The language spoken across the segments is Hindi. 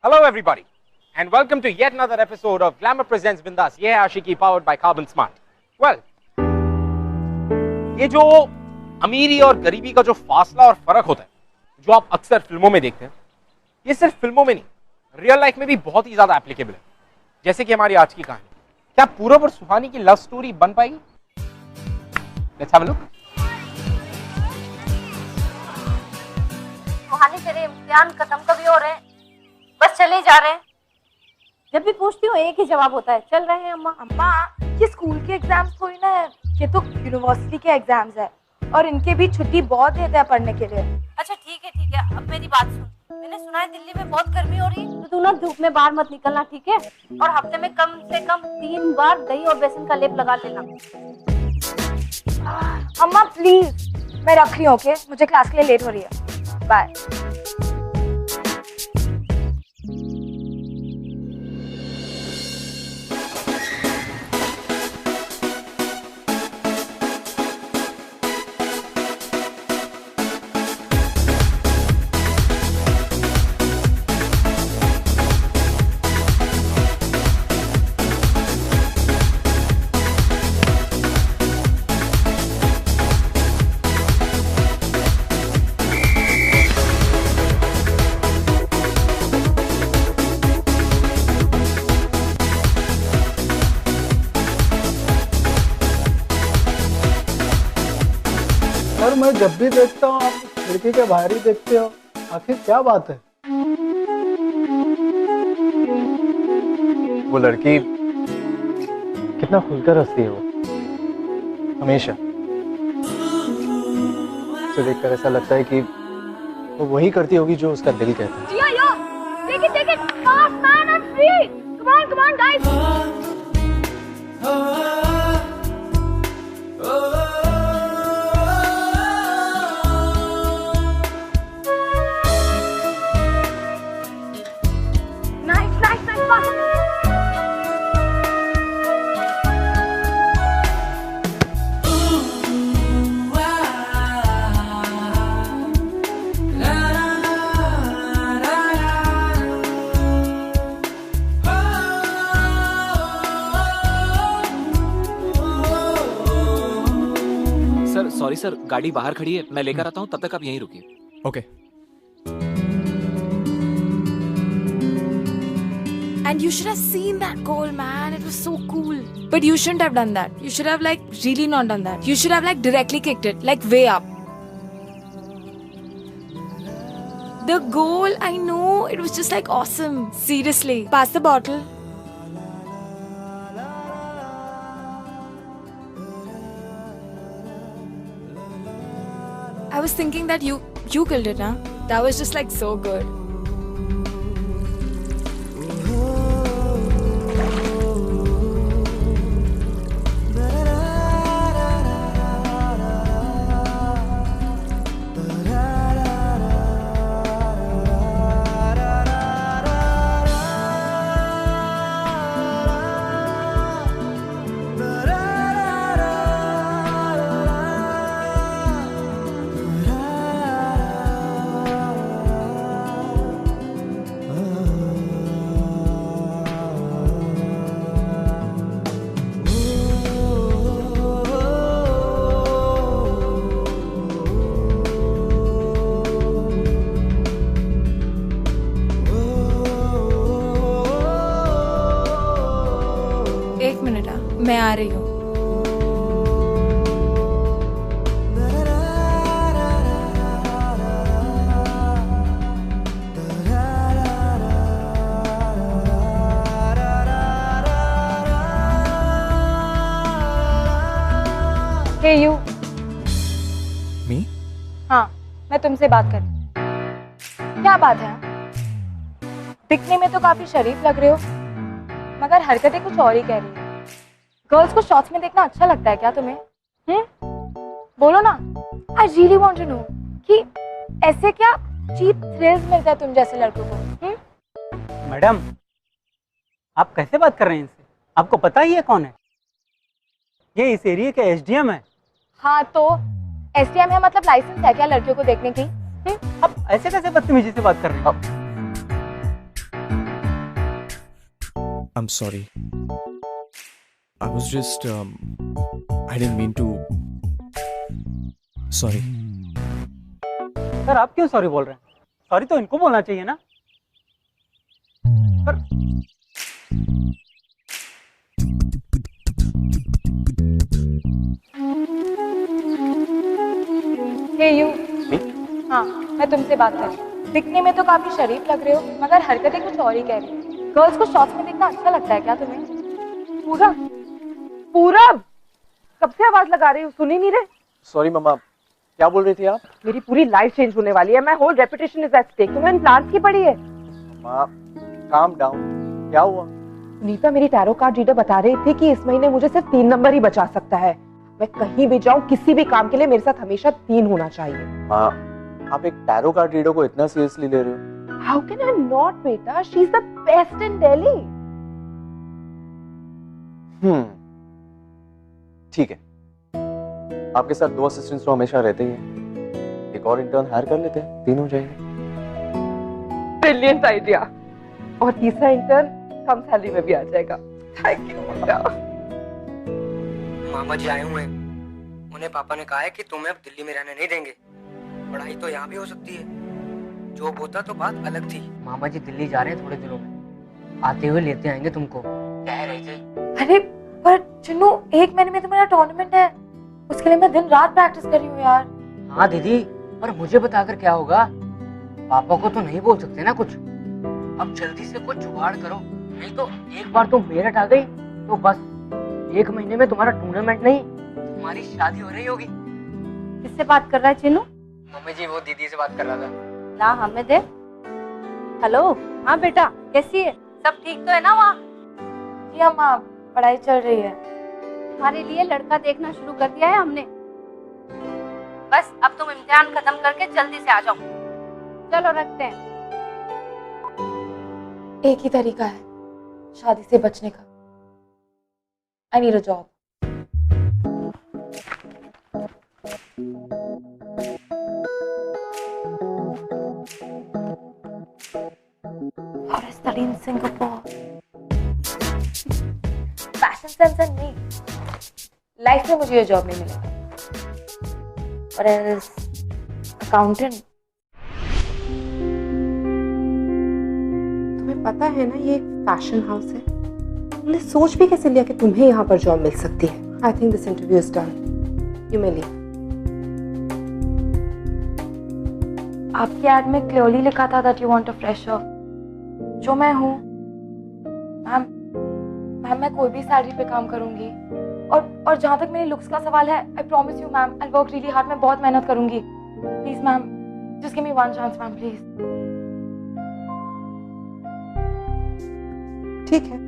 Hello everybody and welcome to yet another episode of Glamour Presents Bindas. ये है आशिकी powered by Carbon Smart. Well, ये जो अमीरी और गरीबी का जो फासला और फर्क होता है, जो आप अक्सर फिल्मों में देखते हैं, ये सिर्फ फिल्मों में नहीं, रियल लाइफ में भी बहुत ही ज्यादा एप्लीकेबल है। जैसे कि हमारी आज की कहानी, क्या पूरब और सुहानी की लव स्टोरी बन पाएगी? Let's have a look. सुहानी, तेरे इम्तिहान खत्म कभी हो रहे हैं? बस चले जा रहे हैं। जब भी पूछती हूँ एक ही जवाब होता है, चल रहे हैं अम्मा। अम्मा, ये स्कूल के एग्जाम्स थोड़ी ना है, ये तो यूनिवर्सिटी के एग्जाम्स है और इनके भी छुट्टी बहुत देते हैं पढ़ने के लिए। अच्छा ठीक है, अब मेरी बात सुन। मैंने सुना है दिल्ली में बहुत गर्मी हो रही है, तो तू ना धूप में बाहर मत निकलना, ठीक है? और हफ्ते में कम से कम 3 बार दही और बेसन का लेप लगा लेना। अम्मा प्लीज, मैं रख रही हूँ, ओके? मुझे क्लास के लिए लेट हो रही है। बाय। सर, मैं जब भी देखता हूँ आप खिड़की के बाहर ही देखते हो, आखिर क्या बात है? वो लड़की कितना खुलकर हंसती है, वो हमेशा। उसे देखकर ऐसा लगता है कि वो वही करती होगी जो उसका दिल कहता है। Take it, fast man, I'm free. Come on, guys. Nice, fast. Sir sorry sir, गाड़ी बाहर खड़ी है, मैं लेकर आता हूँ, तब तक आप यहीं रुकिए। Okay. And you should have seen that goal, man. It was so cool. But you shouldn't have done that. You should have really not done that. You should have directly kicked it, way up. The goal, I know, it was just awesome. Seriously. Pass the bottle. I was thinking that you killed it, huh? That was just so good. एक मिनट, मैं आ रही हूँ। Hey you. Me? हाँ, मैं तुमसे बात कर रही हूँ। क्या बात है? दिखने में तो काफी शरीफ लग रहे हो, मगर हरकतें कुछ और ही कह रही है। गर्ल्स को शॉर्ट्स में देखना अच्छा लगता है क्या तुम्हें? बोलो ना। I really want to know कि ऐसे क्या चीप थ्रिल्स मिलता है तुम जैसे लड़कों को? मैडम, आप कैसे बात कर रहे हैं इनसे? आपको पता ही है कौन है? ये इस एरिया के एसडीएम है। हाँ तो एसडीएम है, मतलब लाइसेंस है क्या लड़कियों को देखने की? आप ऐसे कैसे बदतमीजी से बात कर रहे हैं? I'm sorry. I was just I didn't mean to. Sorry. Sir आप क्यों सॉरी बोल रहे हैं? सॉरी तो इनको बोलना चाहिए ना। पर हे यू। Me? हाँ, मैं तुमसे बात कर रही हूँ। दिखने में तो काफी शरीफ लग रहे हो, मगर हरकतें कुछ और ही कह रही हो। गर्ल्स को शॉर्ट्स में देखना अच्छा लगता है क्या तुम्हें? पूरब, पूरब, कब से आवाज लगा रही हूँ, सुन ही नहीं रहे? सॉरी मम्मा, क्या बोल रही थी आप? मेरी पूरी लाइफ चेंज होने वाली है, my whole reputation is at stake. तुमने प्लान्स की पड़ी है? मम्मा, काम डाउन। क्या हुआ? नीता मेरी टैरो कार्ड रीडर बता रही थी कि इस महीने मुझे सिर्फ 3 नंबर ही बचा सकता है। मैं कहीं भी जाऊं, किसी भी काम के लिए मेरे साथ हमेशा 3 होना चाहिए। माँ, आप एक टैरो कार्ड रीडर को इतना सीरियसली ले रहे हो? हाउ कैन आई नॉट बेटा, she is the best in Delhi. ठीक है, आपके साथ 2 असिस्टेंट्स तो हमेशा रहते ही हैं। एक और इंटर्न हायर कर लेते हैं, 3 हो जाएंगे। Brilliant idea. और तीसरा इंटर्न कम सैलरी में भी आ जाएगा। थैंक यू बेटा। मामा जी आए हुए हैं। उन्हें पापा ने कहा है कि तुम्हें अब दिल्ली में रहने नहीं देंगे। पढ़ाई तो यहाँ भी हो सकती है, जॉब होता तो बात अलग थी। मामा जी दिल्ली जा रहे हैं थोड़े दिनों में, आते हुए लेते आएंगे तुमको, कह रहे थे। अरे पर चिन्नू, 1 महीने में तो मेरा टूर्नामेंट है, उसके लिए मैं दिन रात प्रैक्टिस कर रही हूँ यार। हाँ दीदी, पर मुझे बताकर क्या होगा? पापा को तो नहीं बोल सकते ना कुछ। अब जल्दी से कुछ जुगाड़ करो, नहीं तो एक बार तुम मेरठ आ गई तो बस 1 महीने में तुम्हारा टूर्नामेंट नहीं, तुम्हारी शादी हो रही होगी। किससे बात कर रहा है चिन्नू? मम्मी जी, वो दीदी से बात कर रहा था। ना हमें दे। हेलो, हाँ बेटा, कैसी है? सब ठीक तो है ना वहाँ? जी अम्मा, पढ़ाई चल रही है। तुम्हारे लिए लड़का देखना शुरू कर दिया है हमने। बस अब तुम इम्तिहान खत्म करके जल्दी से आ जाओ। चलो रखते हैं। एक ही तरीका है शादी से बचने का। I need a job. Or I study in Singapore. Fashion sense and me. Life में मुझे ये जॉब नहीं मिलेगा। और एज अकाउंटेंट। तुम्हें पता है ना, ये एक फैशन हाउस है। तुमने सोच भी कैसे लिया कि तुम्हें यहाँ पर जॉब मिल सकती है? I think this interview is done, you may leave. आपकी एड में क्लियरली लिखा था that you want a fresher, जो मैं हूँ। मैम मैं कोई भी सैलरी पे काम करूंगी। और जहाँ तक मेरी लुक्स का सवाल है, I promise you ma'am, I work really hard. मैं बहुत मेहनत करूंगी। Please ma'am, just give me 1 chance ma'am, please. ठीक है,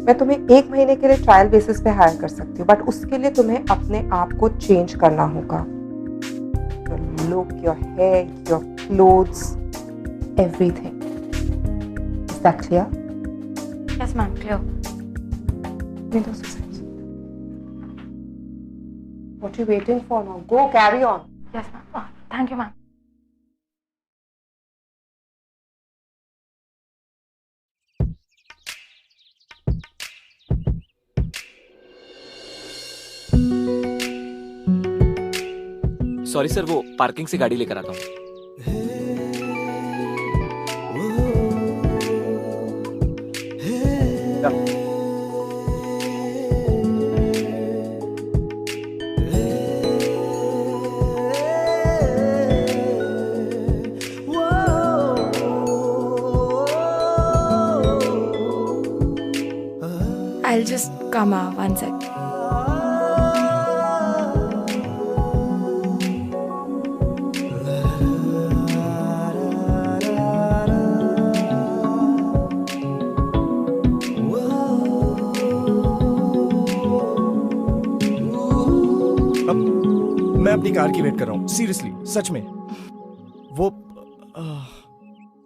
मैं तुम्हें 1 महीने के लिए ट्रायल बेसिस पे हायर कर सकती हूँ, बट उसके लिए तुम्हें अपने आप को चेंज करना होगा। Your look, your hair, your clothes, everything. Is that clear? Yes ma'am, clear. What are you waiting for now? Go, carry on. Yes ma'am. Thank you ma'am. Sorry sir, वो पार्किंग से गाड़ी लेकर आता हूँ। I'll just come out 1 sec. मैं अपनी कार की वेट कर रहा हूँ, सीरियसली, सच में। वो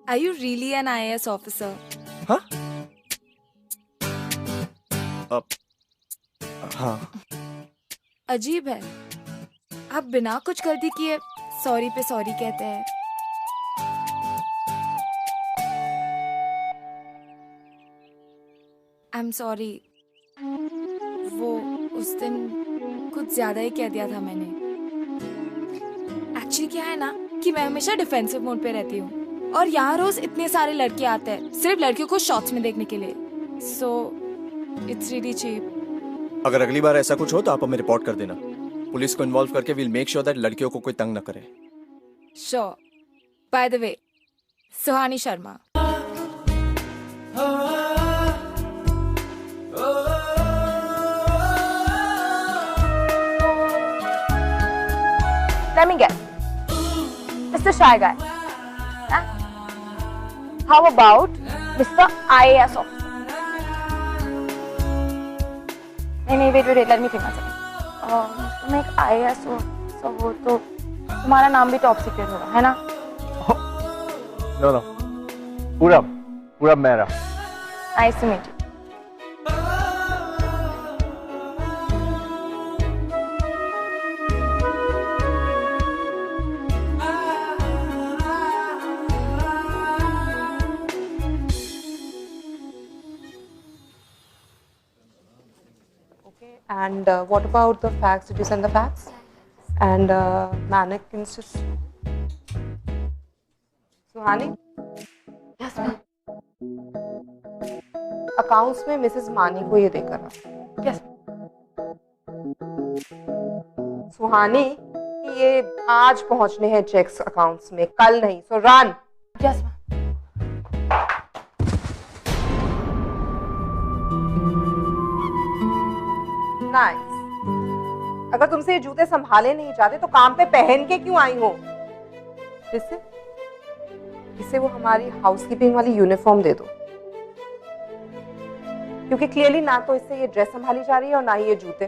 Are you really an IAS officer? हाँ? हाँ। अजीब है, आप बिना कुछ गलती किए सॉरी पे सॉरी कहते हैं। आई एम सॉरी, वो उस दिन कुछ ज्यादा ही कह दिया था मैंने। एक्चुअली क्या है ना कि मैं हमेशा डिफेंसिव मोड पे रहती हूँ और यहाँ रोज इतने सारे लड़के आते हैं सिर्फ लड़कियों को शॉर्ट्स में देखने के लिए, सो इट्स रियली चीप। अगर अगली बार ऐसा कुछ हो तो आप हमें रिपोर्ट कर देना। पुलिस को इन्वॉल्व करके विल मेक श्योर दैट लड़कियों को कोई तंग न करे। Sure. By the way, Suhani Sharma. Let me guess. Mr. Shy Guy. Huh? How about Mr. IAS officer? नहीं, wait, let me think a second. तुम एक IAS officer हो तो तुम्हारा नाम भी टॉप सीक्रेट होगा, है ना? No. पूरा मेरा। Nice to meet you. And what about the facts? Did you send the facts? And mannequins just... Suhani? Yes, ma'am. Accounts में मिसेस मानी को ये देकर आओ। Yes. सुहानी, ये आज पहुंचने हैं चेक्स अकाउंट्स में, कल नहीं, so run. Yes, ma'am. Nice. अगर तुमसे ये जूते संभाले नहीं जाते तो काम पे पहन के क्यों आई हो? इसे वो हमारी हाउसकीपिंग वाली यूनिफॉर्म दे दो, क्योंकि क्लियरली ना तो इससे ये ड्रेस संभाली जा रही है और ना ही ये जूते।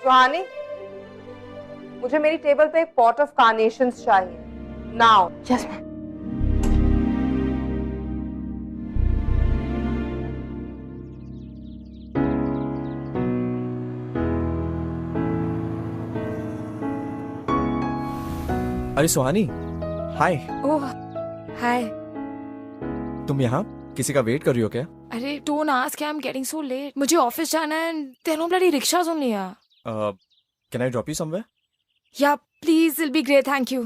सुहानी, मुझे मेरी टेबल पे एक पॉट ऑफ कार्नेशंस चाहिए नाउ। Yes, ma'am. अरे सुहानी, हाय। ओह हाय। तुम यहाँ किसी का वेट कर रही हो क्या? अरे don't ask, I am getting so late. मुझे ऑफिस जाना है and there are no bloody rickshaws only here. Can I drop you somewhere? Yeah please, it will be great, thank you.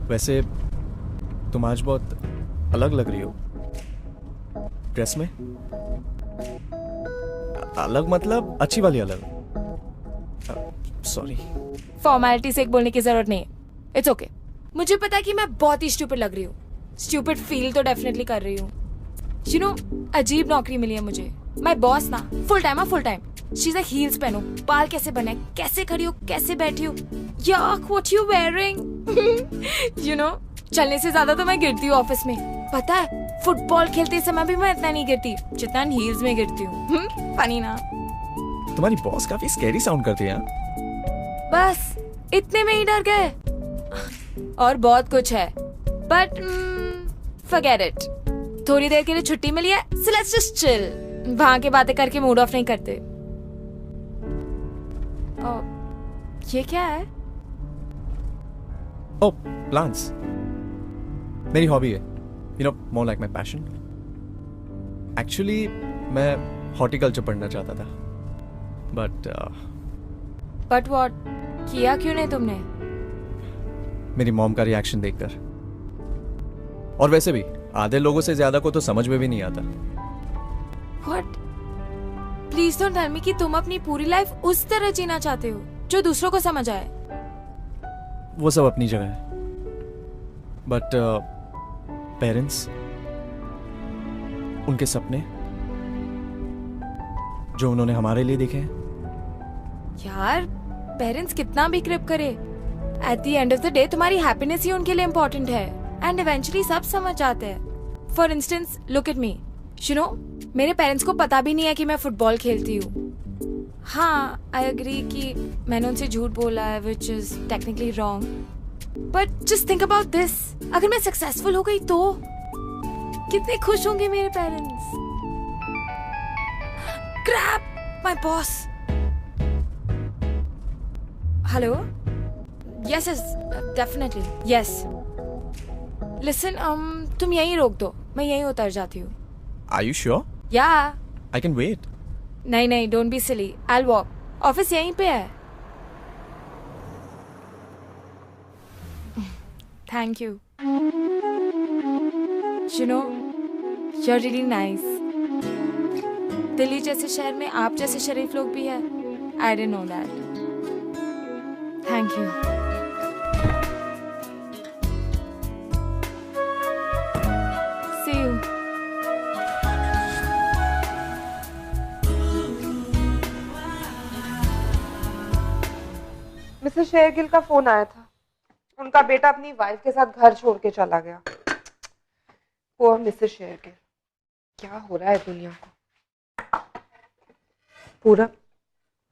वैसे तुम आज बहुत अलग लग रही हो ड्रेस में। अलग मतलब अच्छी वाली अलग। सॉरी। फॉर्मेलिटी से एक बोलने की जरूरत नहीं है, इट्स ओके। मुझे पता है कि मैं बहुत ही स्टूपिड लग रही हूँ, स्टूपिड फील तो डेफिनेटली कर रही हूँ। यू नो, अजीब नौकरी मिली है मुझे। माय बॉस ना full time she is like heels पहनो, बाल कैसे बने, कैसे खड़ी हो, कैसे बैठी हो, yuck what you wearing. You know, चलने से ज्यादा तो मैं गिरती हूँ ऑफिस में। पता है, फुटबॉल खेलते समय भी मैं इतना नहीं गिरती जितना हील्स में गिरती हूँ। फनी ना? तुम्हारी बॉस काफी स्कैरी साउंड करती है। बस इतने में ही डर गए। और बहुत कुछ है, बट फॉरगेट इट। थोड़ी देर के लिए छुट्टी मिली है, सो लेट्स जस्ट चिल। वहां के बातें करके मूड ऑफ नहीं करते। ये क्या है? ओह, प्लांट्स। मेरी हॉबी है, you know, more like my passion. Actually मैं हॉर्टिकल्चर पढ़ना चाहता था, बट व्हाट? किया क्यों नहीं तुमने? मेरी मॉम का रिएक्शन देखकर। और वैसे भी आधे लोगों से ज्यादा को तो समझ में भी नहीं आता। What? Please don't tell me कि तुम अपनी पूरी लाइफ उस तरह जीना चाहते हो जो दूसरों को समझ आए। वो सब अपनी जगह है, बट पेरेंट्स, उनके सपने जो उन्होंने हमारे लिए देखे हैं। यार, पेरेंट्स कितना भी क्रिप करे, at the end of the day तुम्हारी हैप्पीनेस ही उनके लिए इम्पोर्टेंट है, एंड इवेंचुअली सब समझ जाते हैं। For instance, look at me, you know, मेरे पेरेंट्स को पता भी नहीं है कि मैं फुटबॉल खेलती हूँ। हाँ, आई एग्री कि मैंने उनसे झूठ बोला है, which is technically wrong, but just think about this, अगर मैं सक्सेसफुल हो गई तो कितने खुश होंगे मेरे parents. Crap, my boss. Hello, yes yes definitely yes. Listen, तुम यहीं रोक दो, मैं यहीं उतर जाती हूँ। Are you sure? या I can wait. नहीं नहीं, don't be silly, I will walk. Office यहीं पे है। Thank you. You know, you're really nice. Delhi जैसे शहर में आप जैसे शरीफ लोग भी हैं। I didn't know that. Thank you. See you. Mrs Shergill का फोन आया था। उनका बेटा अपनी वाइफ के साथ घर छोड़ के चला गया। वो मिसेस शेरगिल, क्या हो रहा है दुनिया को। पूरब,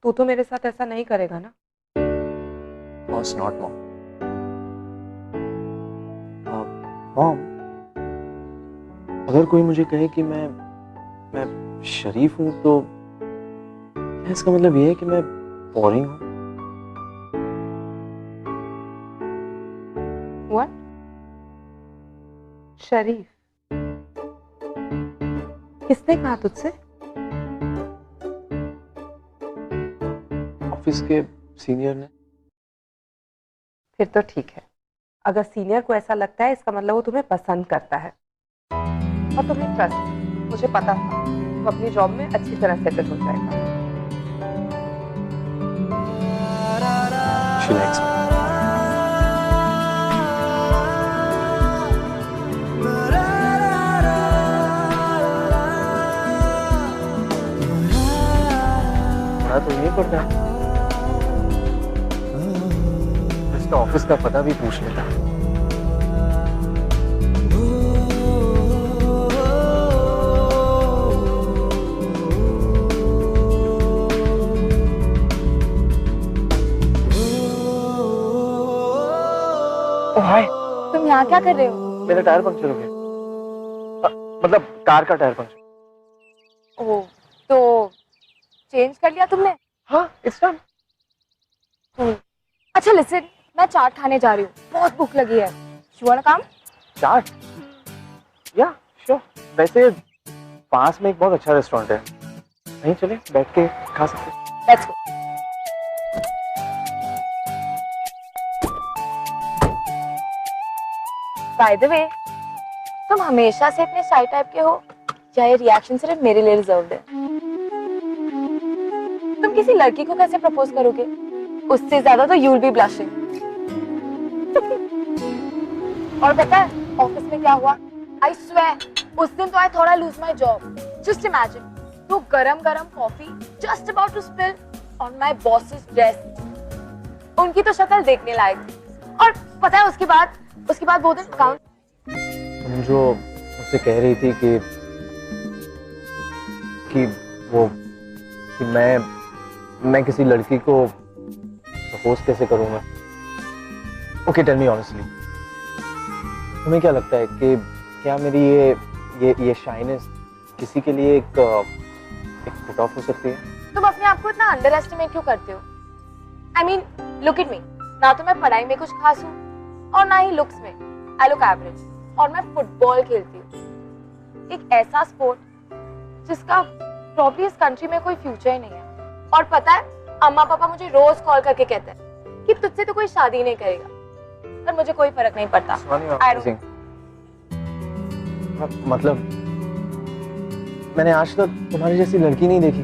तू तो मेरे साथ ऐसा नहीं करेगा ना? Course not, Mom. Mom, अगर कोई मुझे कहे कि मैं शरीफ हूं तो क्या इसका मतलब ये है कि मैं बोरिंग हूं? What? शरीफ? किसने कहा तुझसे? ऑफिस के सीनियर ने। फिर तो ठीक है। अगर सीनियर को ऐसा लगता है इसका मतलब वो तुम्हें पसंद करता है। और तुम्हें ट्रस्ट, मुझे पता था वो अपनी जॉब में अच्छी तरह सेटल हो जाएगा। She likes me. तो ये पड़ता है, इसका ऑफिस का पता भी पूछ लेता। ओह हाय, तुम यहाँ क्या कर रहे हो? मेरा टायर पंक्चर हो गया। मतलब कार का टायर पंक्चर। ओह, तो चेंज कर लिया तुमने? हाँ, इट्स डन। अच्छा लिसन, मैं चाट खाने जा रही हूँ, बहुत भूख लगी है। You want to come? Chaat? या श्योर। वैसे पास में एक बहुत अच्छा रेस्टोरेंट है, वहीं चले बैठ के खा सकते हैं। Let's go. By the way, तुम हमेशा से इतने शाई टाइप के हो या ये रिएक्शन सिर्फ मेरे लिए रिजर्व्ड है? तुम किसी लड़की को कैसे प्रपोज करोगे? उससे ज्यादा तो यू विल बी ब्लशिंग। और पता है ऑफिस में क्या हुआ? आई स्वेयर, उस दिन तो I thought I lose my job. Just imagine, तो गरम गरम coffee just about to spill on my boss's desk. उनकी तो शक्ल देखने लायक थी। और पता है उसके बाद वो दिन काउंट। तुम जो मुझसे कह रही थी कि मैं किसी लड़की को प्रपोज कैसे करूंगा? ओके, टेल मी ऑनेस्टली, तुम्हें क्या लगता है कि क्या मेरी ये शाइनेस किसी के लिए एक पुट ऑफ हो सकती है? तुम अपने आप को इतना अंडर एस्टिमेट क्यों करते हो? I mean look at me, ना तो मैं पढ़ाई में कुछ खास हूँ और ना ही लुक्स में। I look average. और मैं फुटबॉल खेलती हूँ, एक ऐसा स्पोर्ट जिसका प्रॉब्ली इस कंट्री में कोई फ्यूचर ही नहीं है। और पता है, अम्मा पापा मुझे रोज कॉल करके कहते हैं कि तुझसे तो कोई शादी नहीं करेगा, पर मुझे कोई फर्क नहीं पड़ता। मतलब मैंने आज तक तुम्हारी जैसी लड़की नहीं देखी।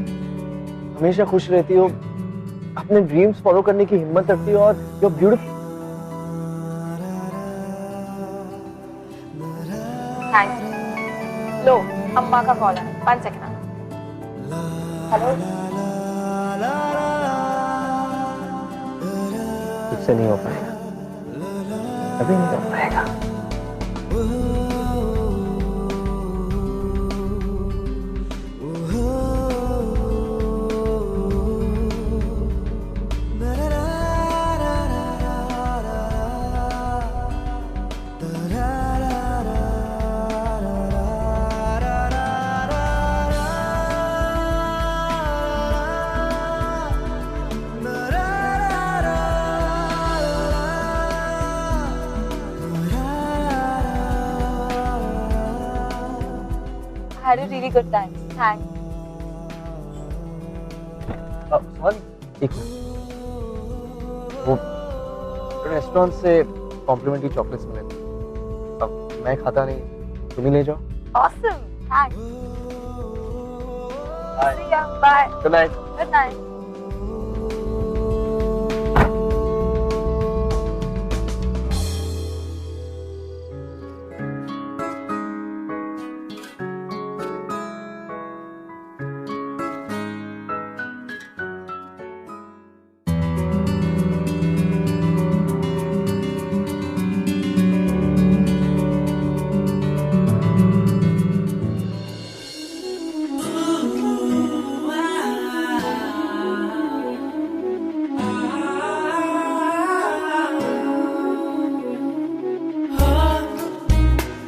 हमेशा खुश रहती हो, अपने ड्रीम्स फॉलो करने की हिम्मत रखती हो और यू आर ब्यूटीफुल। थैंक्स। लो, अम्मा का कॉल है, 1 सेकंड। हेलो। तुझसे नहीं हो पाएगा, अभी नहीं हो पाएगा। had a really good time. Thanks. Sorry, एक मिनट। वो रेस्टोरेंट से कॉम्प्लीमेंट्री चॉकलेट्स मिले थे। अब मैं खाता नहीं, तुम ही ले जाओ। Awesome. Thanks. See ya. Bye. Good night. Good night.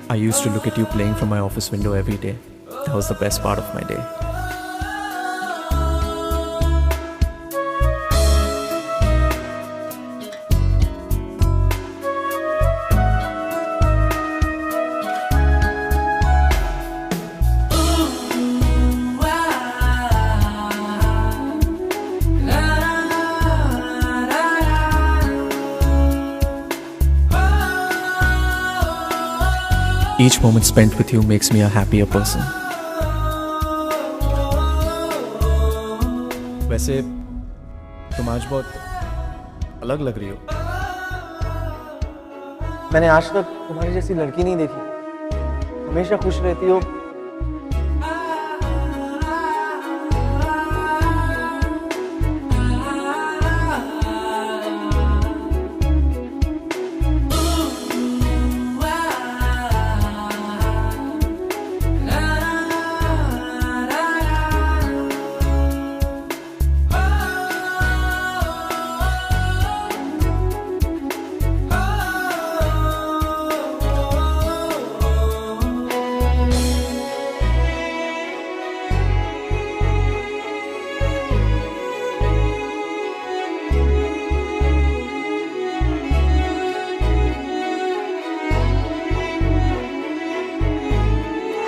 I used to look at you playing from my office window every day. That was the best part of my day. Each moment spent with you makes me a happier person. वैसे तुम आज बहुत अलग लग रही हो। मैंने आज तक तुम्हारी जैसी लड़की नहीं देखी। हमेशा खुश रहती हो।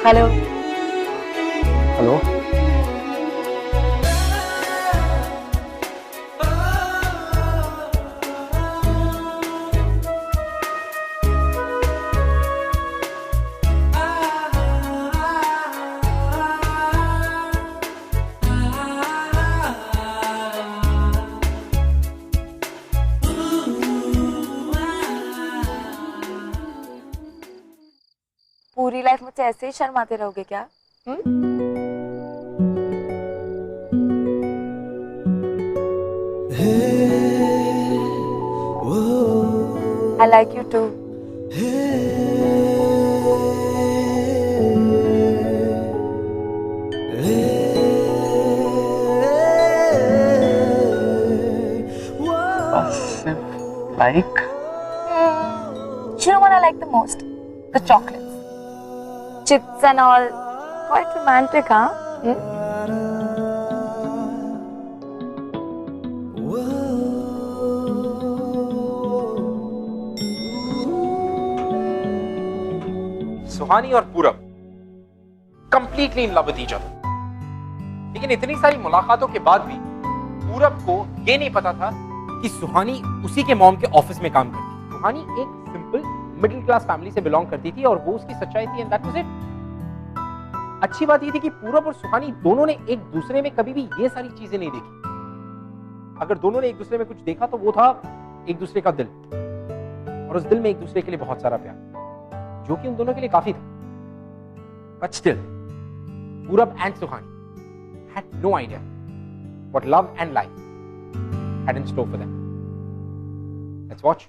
Hello. हेलो। पूरी लाइफ मुझसे ऐसे ही शर्माते रहोगे क्या? I like you too. Like? You know what I like the most? The chocolates. Chips and all. Quite romantic, huh? सुहानी और पूरब completely in love with each other, लेकिन इतनी सारी मुलाकातों के बाद भी पूरब को ये नहीं पता था कि सुहानी उसी के मॉम के ऑफिस में काम करती थी। सुहानी एक सिंपल मिडिल क्लास फैमिली से बिलोंग करती थी और वो उसकी सच्चाई थी, एंड दैट वाज इट। अच्छी बात ये थी कि पूरब और सुहानी दोनों ने एक दूसरे में कभी भी ये सारी चीजें नहीं देखी। अगर दोनों ने एक दूसरे में कुछ देखा तो वो था एक दूसरे का दिल, और उस दिल में एक दूसरे के लिए बहुत सारा प्यार, जो कि उन दोनों के लिए काफी था। But still, Purab and Suhani had no idea what love and life had in store for them. Let's watch.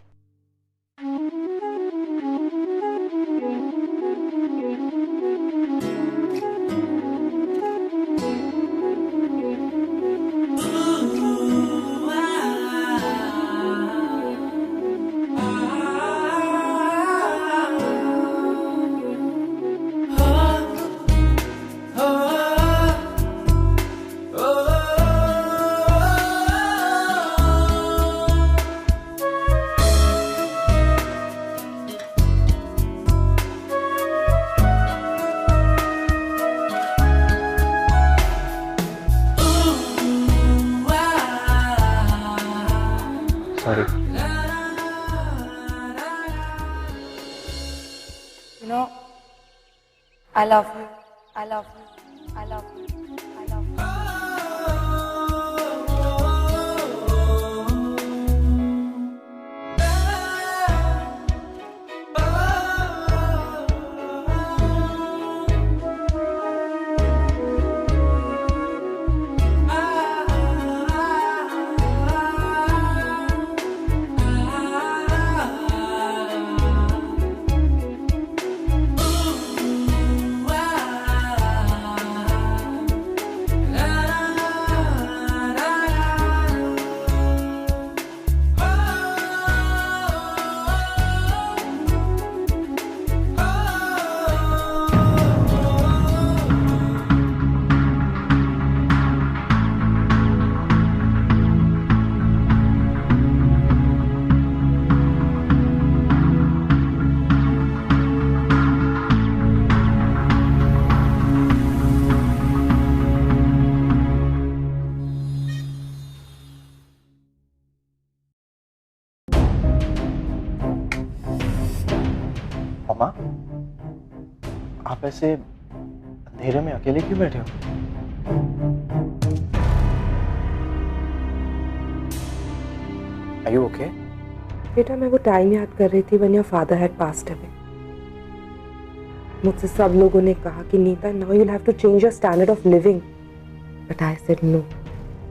Sorry. You know, I love you. I love you. I love you. I love you. मम्मा, आप ऐसे अंधेरे में अकेले क्यों बैठे हो? Are you okay? बेटा मैं वो टाइम याद कर रही थी when your father had passed away. मुझसे सब लोगों ने कहा कि Nita now you'll have to change your standard of living. But I said no.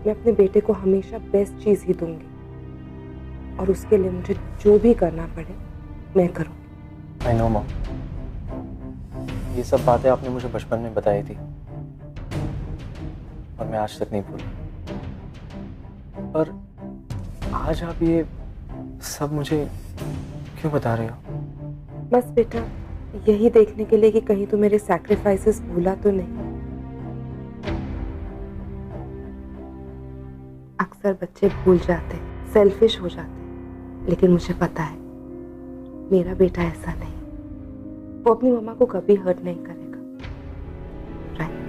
मैं अपने बेटे को हमेशा बेस्ट चीज ही दूंगी और उसके लिए मुझे जो भी करना पड़े मैं करूँगी। I know, Mom. ये सब बातें आपने मुझे बचपन में बताई थी और मैं आज तक नहीं भूला। पर आज आप ये सब मुझे क्यों बता रहे हो? बस बेटा यही देखने के लिए कि कहीं तू मेरे सैक्रिफाइसेस भूला तो नहीं। अक्सर बच्चे भूल जाते, सेल्फिश हो जाते, लेकिन मुझे पता है मेरा बेटा ऐसा नहीं, वो अपनी मम्मा को कभी हर्ट नहीं करेगा। राइट?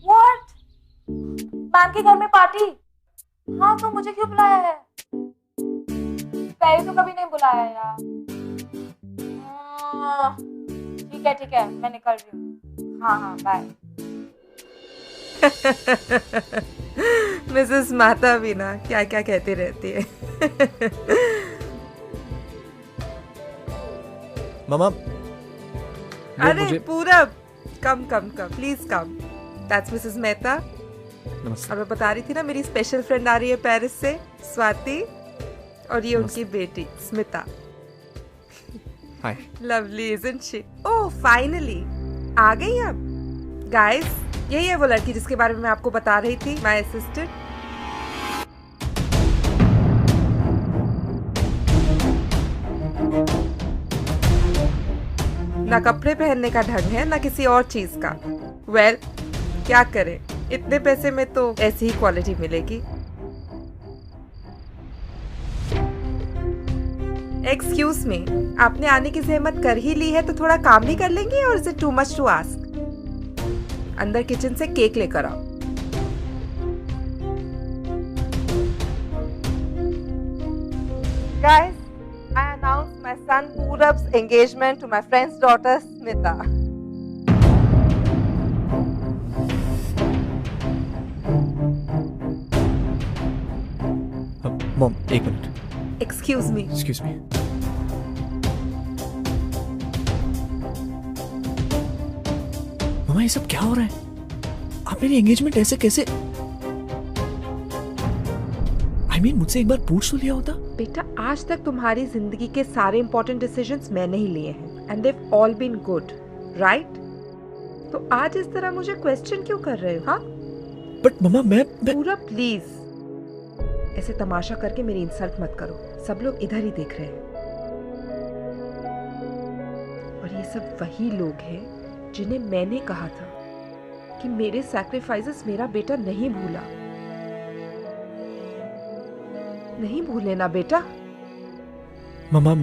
What? मैम के घर में पार्टी? हाँ तो मुझे क्यों बुलाया है? पहले तो कभी नहीं बुलाया यार। ठीक है मैं निकल रही हूँ। हाँ बाय। मिसेस माता भी ना क्या क्या कहती रहती है। मामा, अरे पूरा come please come. That's Mrs Mehta. और मैं बता रही थी ना मेरी स्पेशल फ्रेंड आ रही है पेरिस से, स्वाति, और ये उनकी बेटी Smita. Hi. Lovely isn't she? Oh finally आ गई आप। गाइस यही है वो लड़की जिसके बारे में मैं आपको बता रही थी, माय असिस्टेंट। ना कपड़े पहनने का ढंग है ना किसी और चीज का। वेल क्या करें, इतने पैसे में तो ऐसी ही क्वालिटी मिलेगी। एक्सक्यूज मी, आपने आने की जहमत कर ही ली है तो थोड़ा काम भी कर लेंगे, और is it too much to ask? अंदर किचन से केक लेकर आओ। Guys, I announce my son Purab's engagement to my friend's daughter Smita. Mom एक मिनट। Excuse me. Excuse me. मामा ये सब क्या हो रहा है? आप मेरी एंगेजमेंट ऐसे कैसे? I mean, मुझसे एक बार पूछ तो लिया होता। बेटा आज तक तुम्हारी जिंदगी के सारे इंपॉर्टेंट डिसीजंस मैंने ही लिए हैं, and they've all been good, right? तो आज इस तरह मुझे क्वेश्चन क्यों कर रहे हो? हाँ? बट मामा मैं पूरा प्लीज ऐसे तमाशा करके मेरी इंसल्ट मत करो, सब लोग इधर ही देख रहे हैं। और ये सब वही लोग हैं जिन्हें मैंने कहा था कि मेरे सैक्रिफाइसेस मेरा बेटा नहीं भूला। नहीं भूले ना बेटा। मामा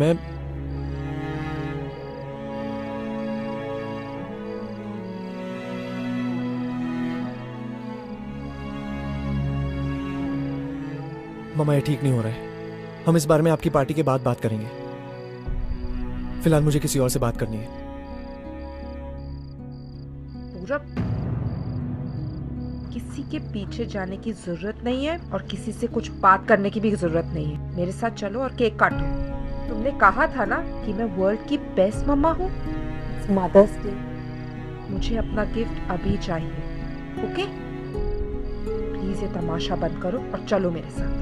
मामा ये ठीक नहीं हो रहा है। हम इस बारे में आपकी पार्टी के बाद बात करेंगे। फिलहाल मुझे किसी और से बात करनी है। पूरब, किसी के पीछे जाने की जरूरत नहीं है और किसी से कुछ बात करने की भी जरूरत नहीं है। मेरे साथ चलो और केक काटो। तुमने कहा था ना कि मैं वर्ल्ड की बेस्ट मम्मा हूँ। मदर्स डे, मुझे अपना गिफ्ट अभी चाहिए। ओके, प्लीज ये तमाशा बंद करो और चलो मेरे साथ।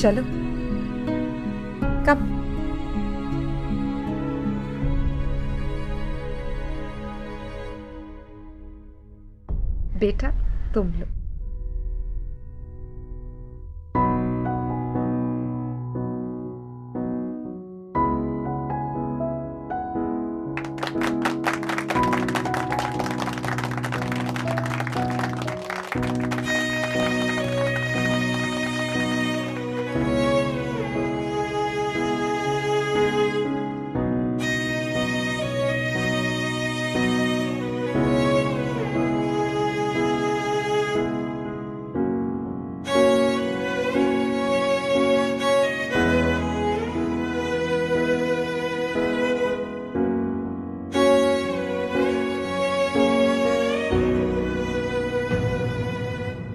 चलो, कब? बेटा तुम लो।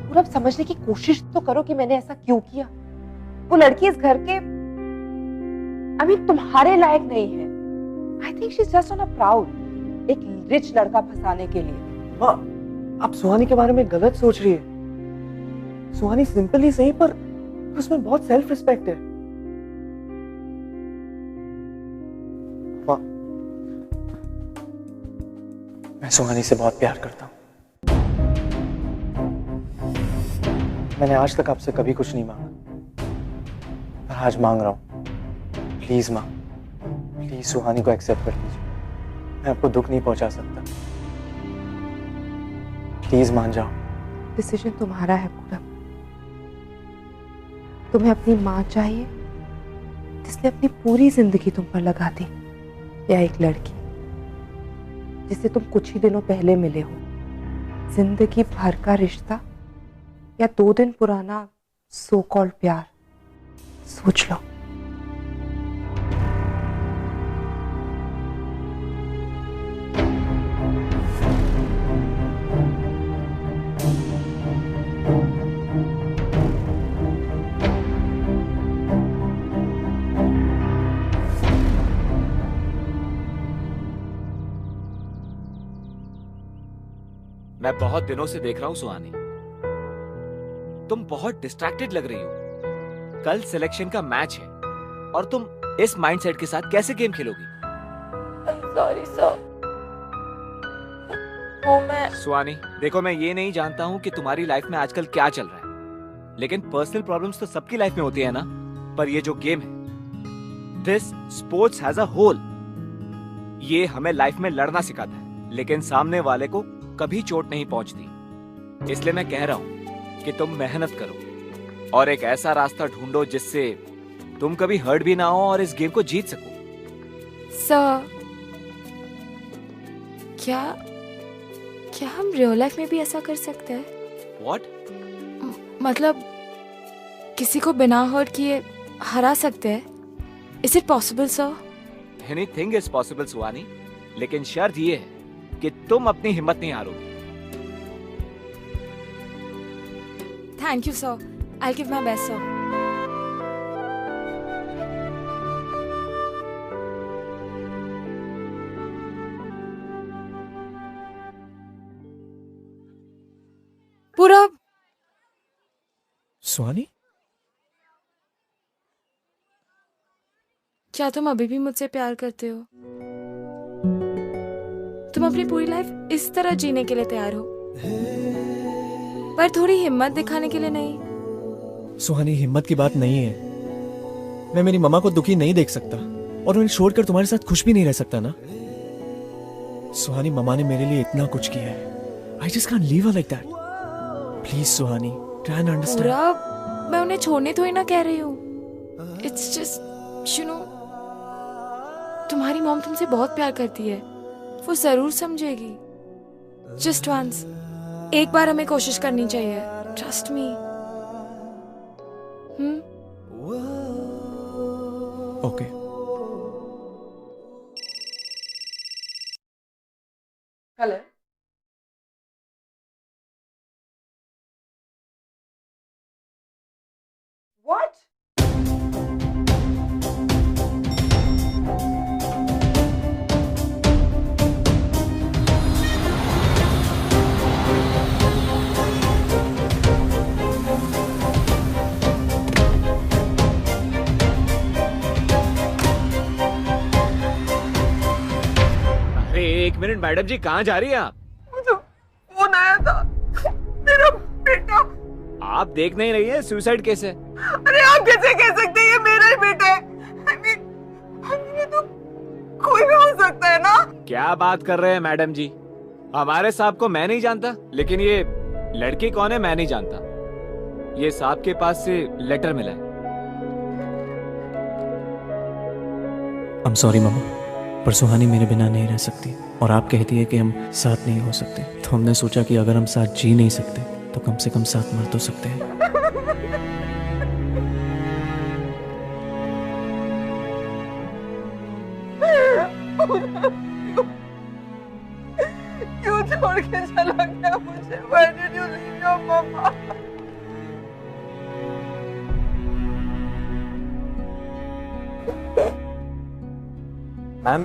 पूरब, समझने की कोशिश तो करो कि मैंने ऐसा क्यों किया। वो लड़की इस घर के तुम्हारे लायक नहीं है। I think she is just on a proud एक रिच लड़का फंसाने के लिए। माँ, आप सुहानी के बारे में गलत सोच रही है। सुहानी सिंपल ही सही, पर उसमें बहुत सेल्फ रिस्पेक्ट है। माँ, मैं सुहानी से बहुत प्यार करता हूँ। मैंने आज तक आपसे कभी कुछ नहीं मांगा, पर आज मांग रहा हूँ। प्लीज माँ, प्लीज सुहानी को एक्सेप्ट कर लीजिए। मैं आपको दुख नहीं पहुंचा सकता, प्लीज मान जाओ। डिसीजन तुम्हारा है पूरब। तुम्हें अपनी माँ चाहिए जिसने अपनी पूरी जिंदगी तुम पर लगा दी, या एक लड़की जिसे तुम कुछ ही दिनों पहले मिले हो? जिंदगी भर का रिश्ता या 2 दिन पुराना सो कॉल्ड प्यार? सोच लो। मैं बहुत दिनों से देख रहा हूँ सुहानी, तुम बहुत डिस्ट्रैक्टेड लग रही हो। कल सिलेक्शन का मैच है और तुम इस माइंडसेट के साथ कैसे गेम खेलोगी? Sorry sir. सुहानी देखो, मैं ये नहीं जानता हूँ कि तुम्हारी लाइफ में आजकल क्या चल रहा है, लेकिन पर्सनल प्रॉब्लम्स तो सबकी लाइफ में होती है ना। पर ये जो गेम है, this sports has a whole, ये हमें लाइफ में लड़ना सिखाता है, लेकिन सामने वाले को कभी चोट नहीं पहुंचती। इसलिए मैं कह रहा हूं कि तुम मेहनत करो और एक ऐसा रास्ता ढूंढो जिससे तुम कभी हर्ट भी ना हो और इस गेम को जीत सको। सर, क्या हम रियल लाइफ में भी ऐसा कर सकते हैं? What? मतलब किसी को बिना हर्ट किए हरा सकते हैं? Is it possible, sir? Anything is possible, सुहानी, लेकिन शर्त ये है कि तुम अपनी हिम्मत नहीं हारोगी। Thank you, sir. I'll give my best, sir. पूरब, सुहानी, क्या तुम अभी भी मुझसे प्यार करते हो? तुम अपनी पूरी लाइफ इस तरह जीने के लिए तैयार हो, पर थोड़ी हिम्मत दिखाने के लिए नहीं? सुहानी, हिम्मत की बात नहीं है। मैं मेरी मम्मा को दुखी नहीं देख सकता और उन्हें छोड़कर तुम्हारे साथ खुश भी नहीं रह सकता ना। सुहानी, मम्मा ने मेरे लिए इतना कुछ किया है। I just can't leave her like that. Please, Suhani, try and understand. पूरब, मैं उन्हें छोड़ने थोड़ी ना कह रही हूँ। It's just, you know, तुम्हारी मॉम तुमसे बहुत प्यार करती है, वो जरूर समझेगी। Just once, एक बार हमें कोशिश करनी चाहिए। Trust me. Okay. Hello, what? अरे एक मिनट मैडम जी, कहाँ जा रही हैं आप? मुझे फोन आया था, मेरा बेटा। आप देख नहीं रही है सुसाइड केस है। अरे आप कैसे कह सकते हैं, ये मेरा ही बेटा है। I mean, ये तो कोई भी हो सकता है ना। क्या बात कर रहे हैं मैडम जी? हमारे साहब को मैं नहीं जानता, लेकिन ये लड़की कौन है मैं नहीं जानता। ये साहब के पास से लेटर मिला है। I'm sorry मम्मा, पर सुहानी मेरे बिना नहीं रह सकती और आप कहती है कि हम साथ नहीं हो सकते, तो हमने सोचा कि अगर हम साथ जी नहीं सकते तो कम से कम साथ मर तो सकते हैं। क्यों छोड़ के चला गया मुझे? Why did you leave your mama? Ma'am,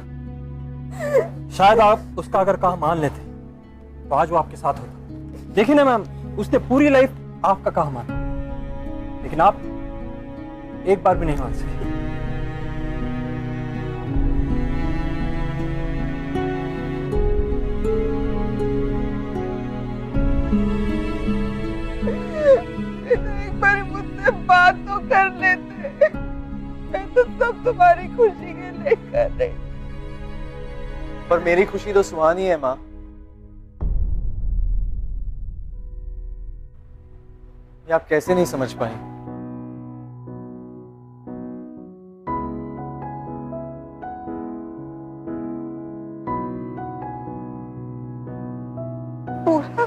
शायद आप उसका अगर काम मान लेते तो आज वो आपके साथ होता। देखिए ना मैम, उसने पूरी लाइफ आपका काम माना, लेकिन आप एक बार भी नहीं मान सके। एक बार मुझसे बात तो कर लेते। मैं तो सब तुम्हारी खुशी के लिए कर रही। पर मेरी खुशी तो सुहानी है माँ। ये आप कैसे नहीं समझ पाए? पूरा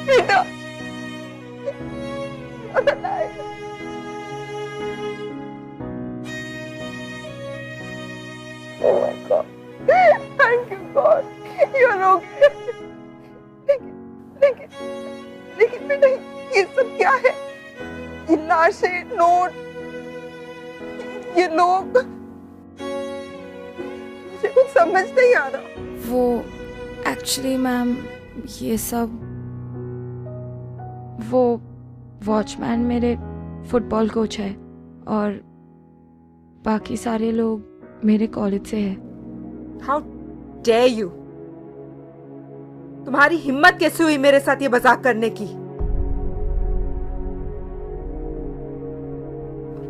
बेटा Oh my God! Thank you God, you're okay. लेकिन बेटा ये सब क्या है? ये लाशें, नोट, ये लोग, मुझे कुछ समझ नहीं आ रहा। वो एक्चुअली मैम, ये सब वो वॉचमैन मेरे फुटबॉल कोच है और बाकी सारे लोग मेरे कॉलेज से है। How dare you? तुम्हारी हिम्मत कैसे हुई मेरे साथ ये मजाक करने की?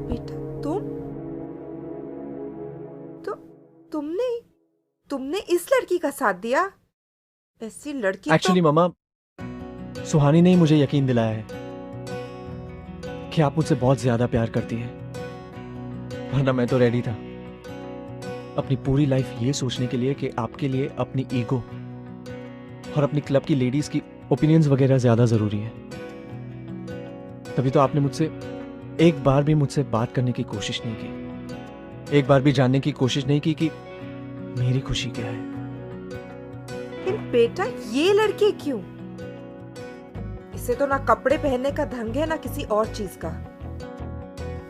बेटा तुमने इस लड़की का साथ दिया? ऐसी लड़की एक्चुअली मम्मा, सुहानी ने ही मुझे यकीन दिलाया है कि आप मुझसे बहुत ज्यादा प्यार करती हैं, वरना मैं तो रेडी था अपनी पूरी लाइफ ये सोचने के लिए कि आपके लिए अपनी ईगो और अपनी क्लब की लेडीज की ओपिनियंस वगैरह ज्यादा जरूरी है। तभी तो आपने मुझसे एक बार भी मुझसे बात करने की कोशिश नहीं की, एक बार भी जानने की कोशिश नहीं की कि मेरी खुशी क्या है। लेकिन बेटा ये लड़की क्यों? इसे तो ना कपड़े पहनने का ढंग है ना किसी और चीज का।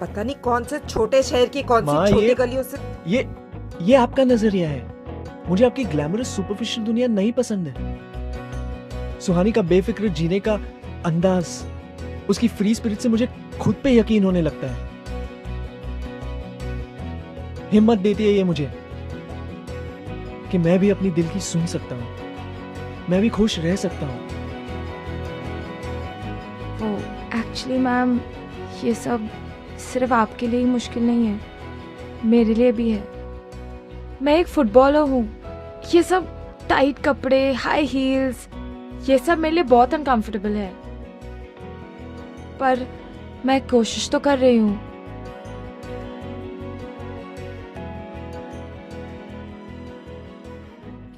पता नहीं कौन से छोटे शहर की कौन सी छोटी गलियों से। ये आपका नजरिया है। मुझे आपकी ग्लैमरस सुपरफिशियल दुनिया नहीं पसंद है। सुहानी का बेफिक्र जीने का अंदाज, उसकी फ्री स्पिरिट से मुझे खुद पे यकीन होने लगता है। हिम्मत देती है ये मुझे कि मैं भी अपनी दिल की सुन सकता हूँ, मैं भी खुश रह सकता हूँ। वो एक्चुअली मैम, ये सब सिर्फ आपके लिए ही मुश्किल नहीं है, मेरे लिए भी है। मैं एक फुटबॉलर हूँ। ये सब टाइट कपड़े, हाई हील्स, ये सब मेरे लिए बहुत अनकंफर्टेबल है, पर मैं कोशिश तो कर रही हूँ।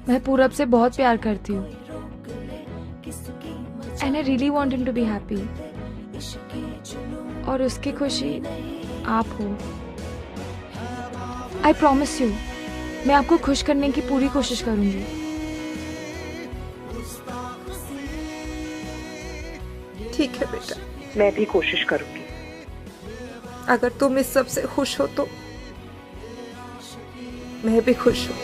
मैं पूरब से बहुत प्यार करती हूँ। And I really want him to be happy, और उसकी खुशी आप हो। आई प्रॉमिस यू, मैं आपको खुश करने की पूरी कोशिश करूंगी। ठीक है बेटा, मैं भी कोशिश करूंगी। अगर तुम इस सब से खुश हो तो मैं भी खुश हूँ।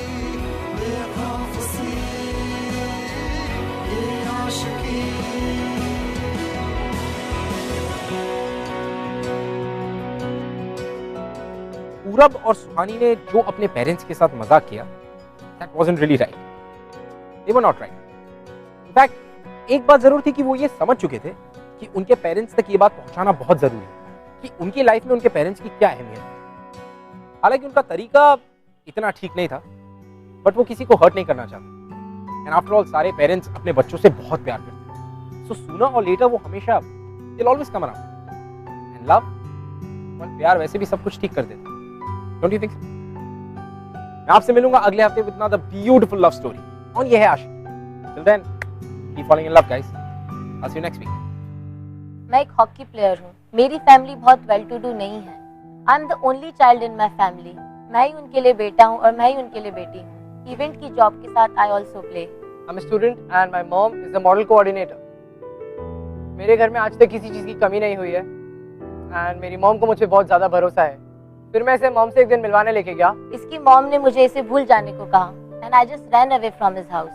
पूरब और सुहानी ने जो अपने पेरेंट्स के साथ मजाक किया, that wasn't really right. They were not right. In fact, एक बात जरूर थी कि वो ये समझ चुके थे कि उनके पेरेंट्स तक ये बात पहुंचाना बहुत जरूरी है कि उनकी लाइफ में उनके पेरेंट्स की क्या अहमियत है। हालांकि उनका तरीका इतना ठीक नहीं था, बट वो किसी को हर्ट नहीं करना चाहते। एंड आफ्टर ऑल सारे पेरेंट्स अपने बच्चों से बहुत प्यार करते हैं। सो सूनर और लेटर वो हमेशा they'll always come around. And love, well, प्यार वैसे भी सब कुछ ठीक कर देता है। Don't you think so? मैं आपसे मिलूंगा अगले हफ्ते with another beautiful love story on ये है आशिक। Till then, keep falling in love, guys. I'll see you next week. मैं एक हॉकी प्लेयर हूँ। मेरी फैमिली बहुत वेल टू डू नहीं है। I am the only child in my family. मैं ही उनके लिए बेटा हूँ और मैं ही उनके लिए बेटी हूँ। इवेंट की जॉब के साथ I also play. I am student and my mom is the model coordinator. मेरे घर में आज तक किसी चीज़ की कमी नहीं हुई है एंड मेरी मॉम को मुझ पर बहुत ज़्यादा भरोसा है। फिर मैं इसे मॉम से एक दिन मिलवाने लेके गया। इसकी मॉम ने मुझे इसे भूल जाने को कहा and I just run away from his house.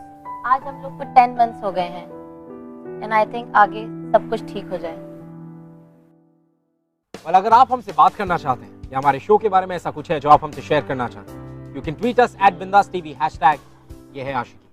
आज हम लोग को 10 months हो गए हैं एंड आई थिंक आगे सब कुछ ठीक हो जाए। well, अगर आप हमसे बात करना चाहते हैं या हमारे शो के बारे में ऐसा कुछ है जो आप हमसे शेयर करना चाहते हैं, you can tweet us @BindasTV #ये है आशिकी।